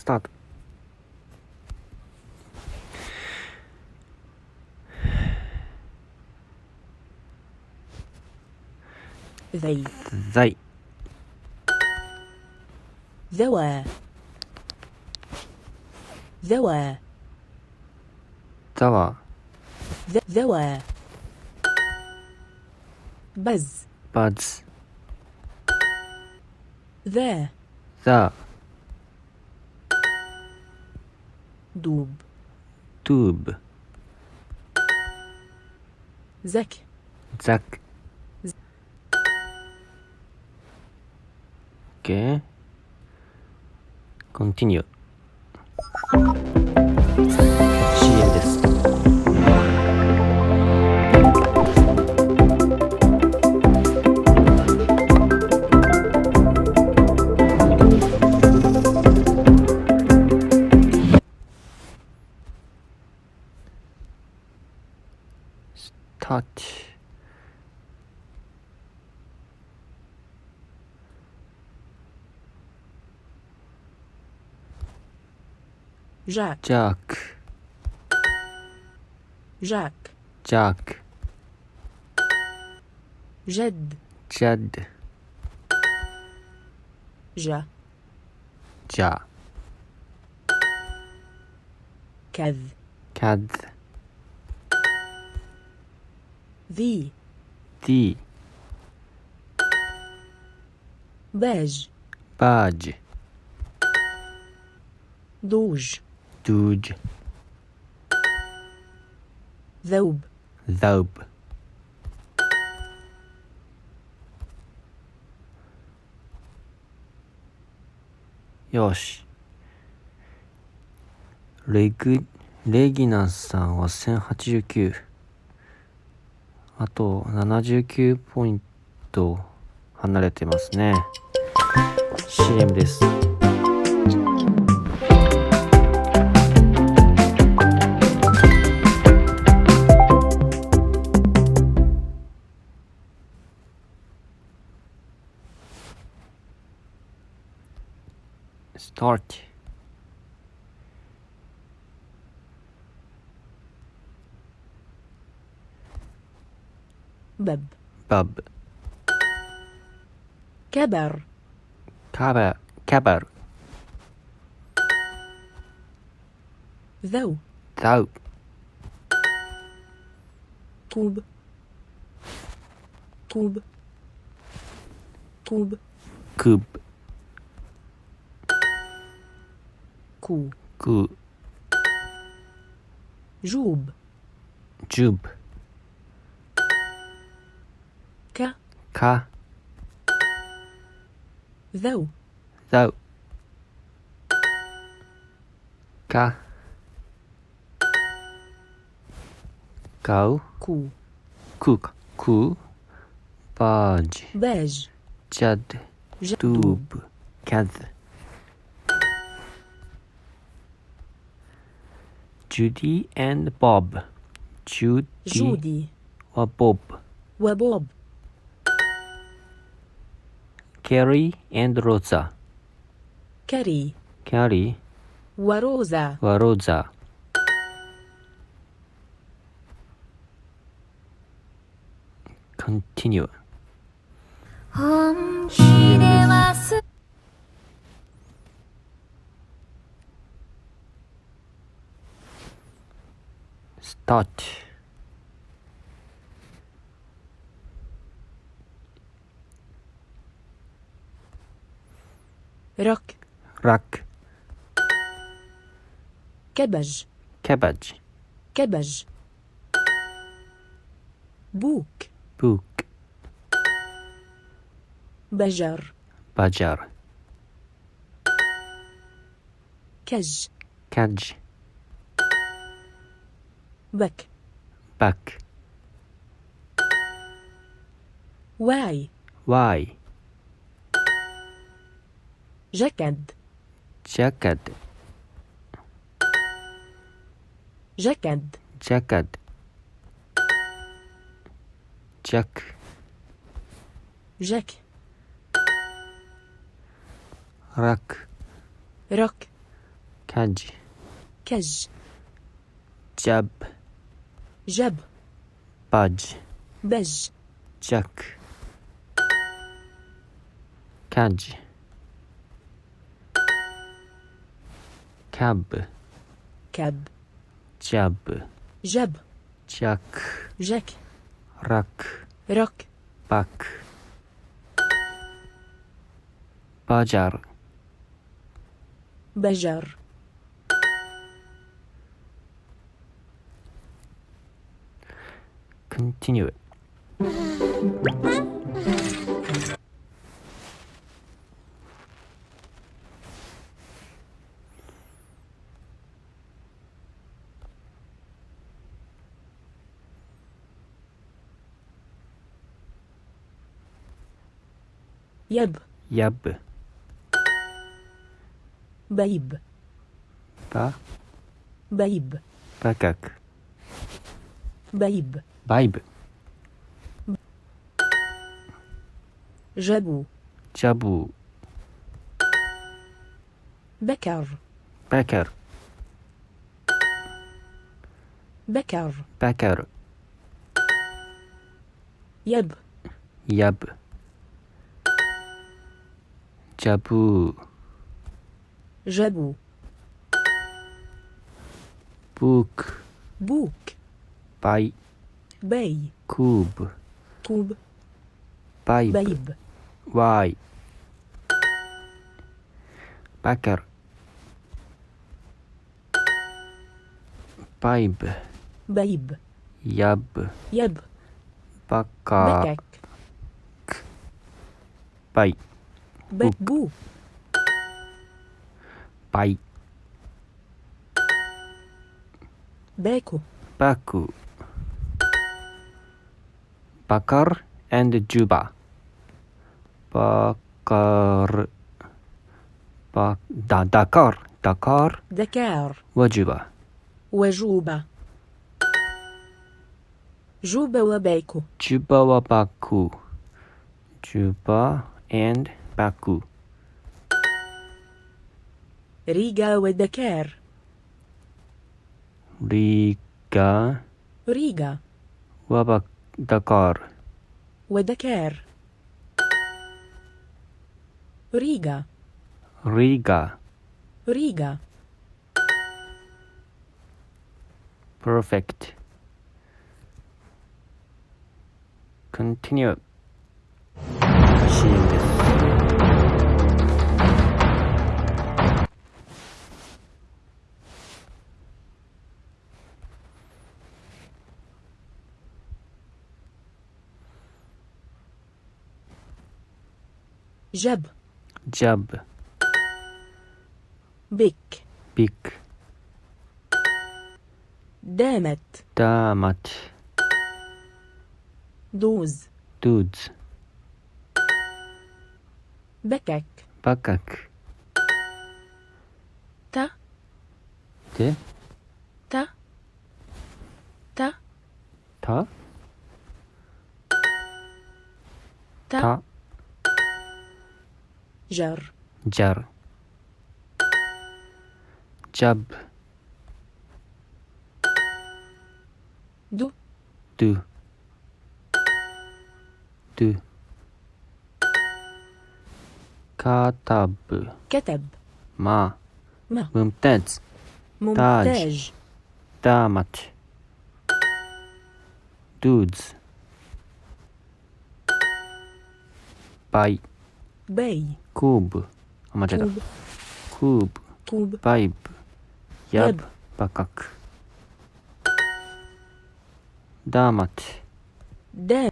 タート。ذي ذي ذوى ذوىザワذوى بزバズذاザدوبトゥーブزكザク OK continue CM です。タッチジャックジャークジャックジャークジェッジャッドジャジャكذ キャッズ ذي D باج バージ ضوج ドゥージ ذوب ザウブよしレギナスさんは1089あと79ポイント離れてますね。 CM です。Start بب باب كبر كبر ذو ذو طوب طوب طوب كوب كو كو جوب جوب ك كا ذو ذو كا كاو كو كوك كو باج باج جد جدوب دوب كذ جودي and Bob جودي وبوب وبوب كاري and روزا كاري وروزا وروزا continue 本気で忘れ start رك رك كبج كبج كبج بوك بوك بجر بجر كج كج بك بك واي واي جكد جكد جكد جكد جك جك رك رك catch, كج jab, جب budge, بج jack, catch, cab, كب jab, جب jack, جك rack, رك back, bajar, بجر continue, يب yab, بيب ba, بيب bakak, بيب vibe, جبو jabu, بكر bakar, بكر bakar, يب yab, jabu, جبو book, بوك by, بي cube, كوب pipe, بيب y, bakar, pipe, بيب yab, يب baka, بكك by, بكبو by, باكو baku, bakar and juba, bakar, dakar دكار وجبة, وجوبة جوبة وباكو juba wa baku, juba and baku, ريغا ودكار riga ريغا wa dakar, ودكار ريغا riga, ريغا perfect, continue, CM です。جب jab, بك big, دامت damat, دوز dudes, بكك bakak, تا de, تا تا ta, تا ta, جر jar, jab, دو do, do, katab, كتب ma, ما mumtaz, ممتاج damat, dudes, by, بي cube,間違えた、كوب cube, كوب vibe, yab, يب bakak, damat, دام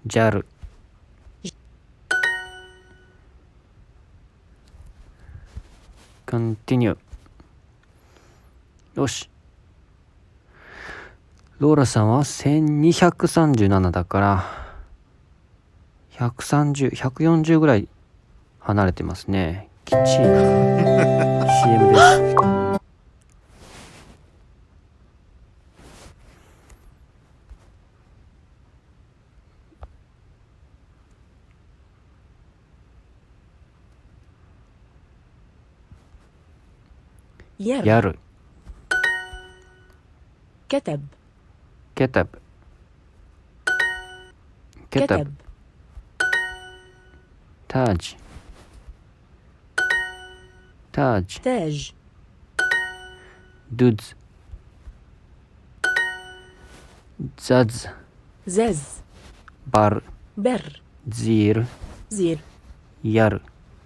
jar, continue、 よし、ローラさんは1237だから130、140ぐらい離れてますね。きっちり CM です。ير ير كتب كتب كتب تاج تاج تاج دودز زاز زز بر بر زير زير ير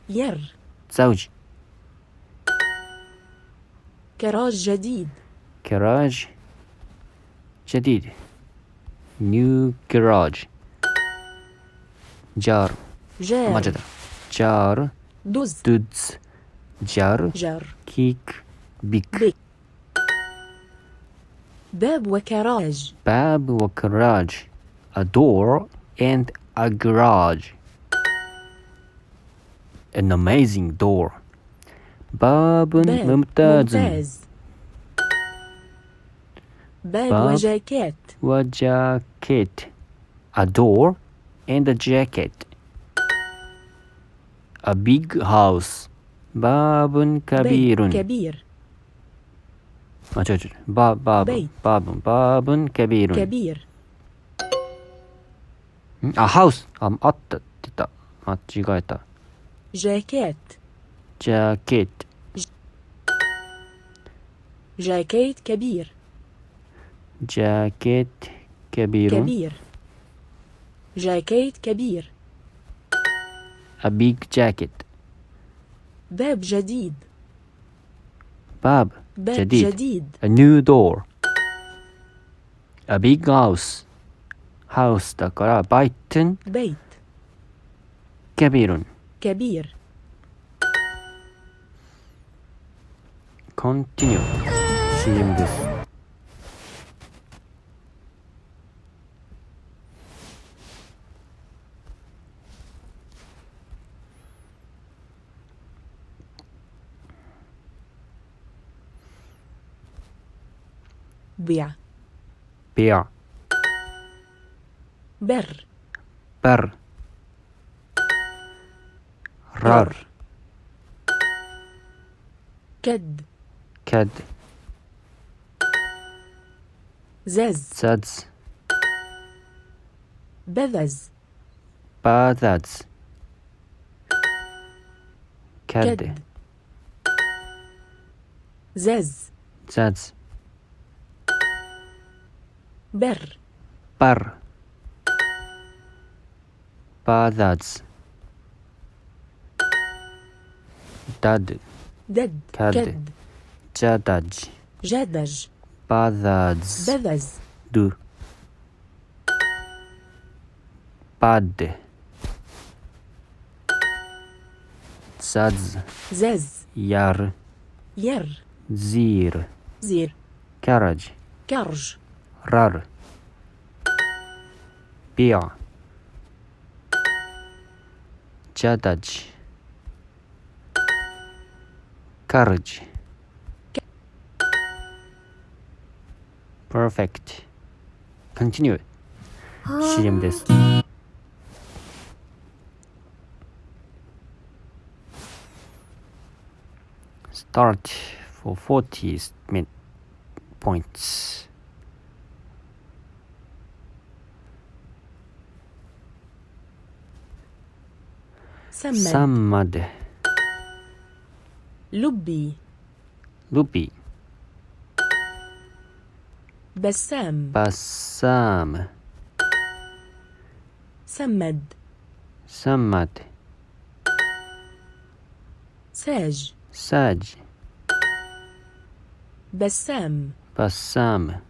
ير زوج كراج جديد كراج جديد new garage جار جار مجد جار دز دودز جار جر كيك بيك بك باب وكراج باب وكراج a door and a garage an amazing door باب باب ممتاز باب باب وجاكيت وجاكيت a door and a jacket a big house باب كبير بيت كبير بيت باب كبير كبير house あったって言った間違えた جاكيت جاكيت جاكيت كبير جاكيت كبير كبير جاكيت كبير a big jacket باب جديد باب باب جديد جديد a new door a big house だからバイテン بيت كبير كبير continue CM です بيع بيع بر بر رار كد كد زز زادز بذز باذادز كد كد زز زادز بر بر باذادز داد دد كد كد جادج جدج باذادز بذز دو باد زادز زز يار ير زير زير كرج كرج رار بيع جدج كرج perfect continue CM です start for 40 points سمد 3まで لبي لوبي بسام بسام سمد سمد ساج ساج بسام بسام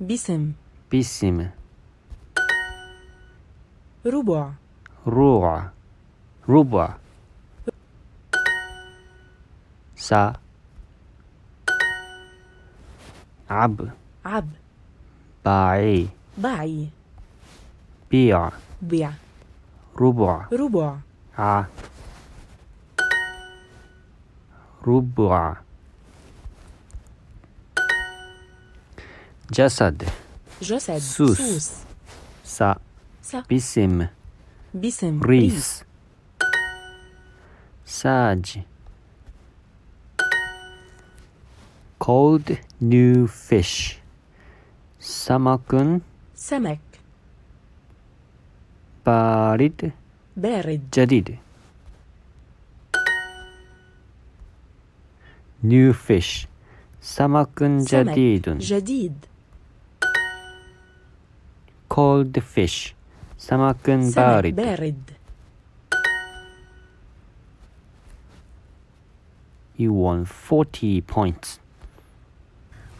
بسم بسم ربع روع ربع سا عب عب باعي بعي بيع بيع ربع ربع ع ربع جسد جسد سوس. سوس سا س بسم بسم ريس ساج cold new fish سمك سمك بارد بارد جديد new fish سمك جديد جديد cold fish سمك سمك بارد بارد You won 40 points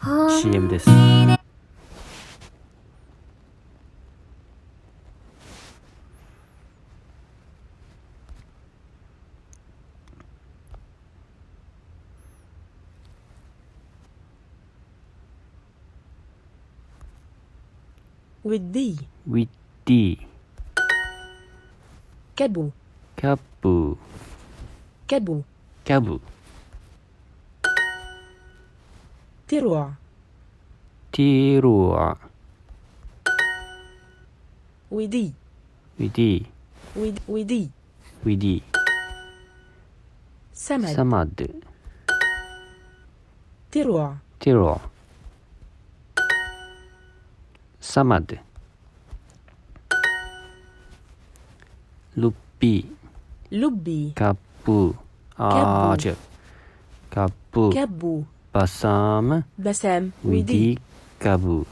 本 CM ですودي ودي كبوキャップكبوキャブ تروع ティロア ودي ウィディ ودي ウィディ سمد サマド تروع ティロアサマドルッピー لبي キャップあーキャ違うキャップ كبو バサム بسام ウィデ ودي ィカブ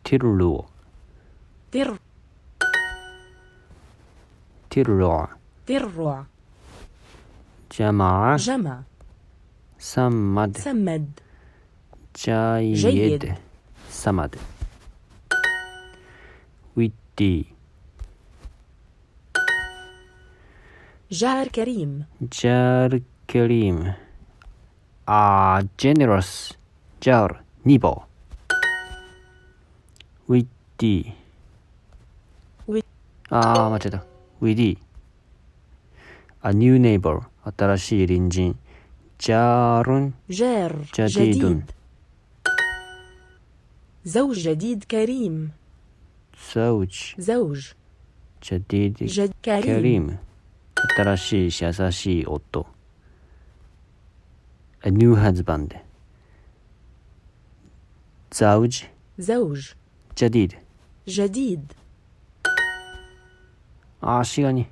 ティロتر ティロ تروع ジャマー جمع サマド سمد ジャイエ جيد ドサマドウィッディ جار كريم ジャールケリムジェネラスジャールニボウィッディウィ間違えたウィディニューネイバー新しい隣人ジャールン جار جديد. جديد زوج جديد كريم زوج زوج جديد كريم كريم新しいし優しい夫ニューハズバンドزوج زوج جديد جديد 足がに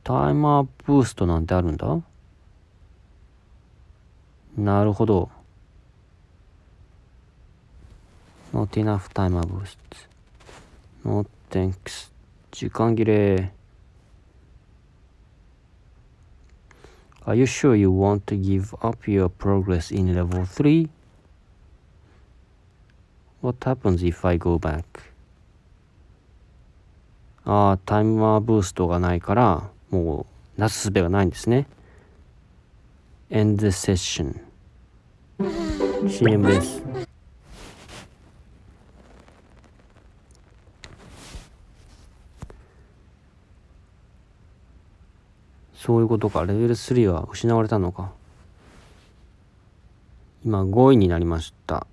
タイマーブーストなんてあるんだなるほど Not enough timer boost Not thanks 時間切れAre you sure you want to give up your progress in level 3? What happens if I go back? タイマーブーストがないからもうなすすべがないんですね End the session CM ですそういうことかレベル3は失われたのか今5位になりました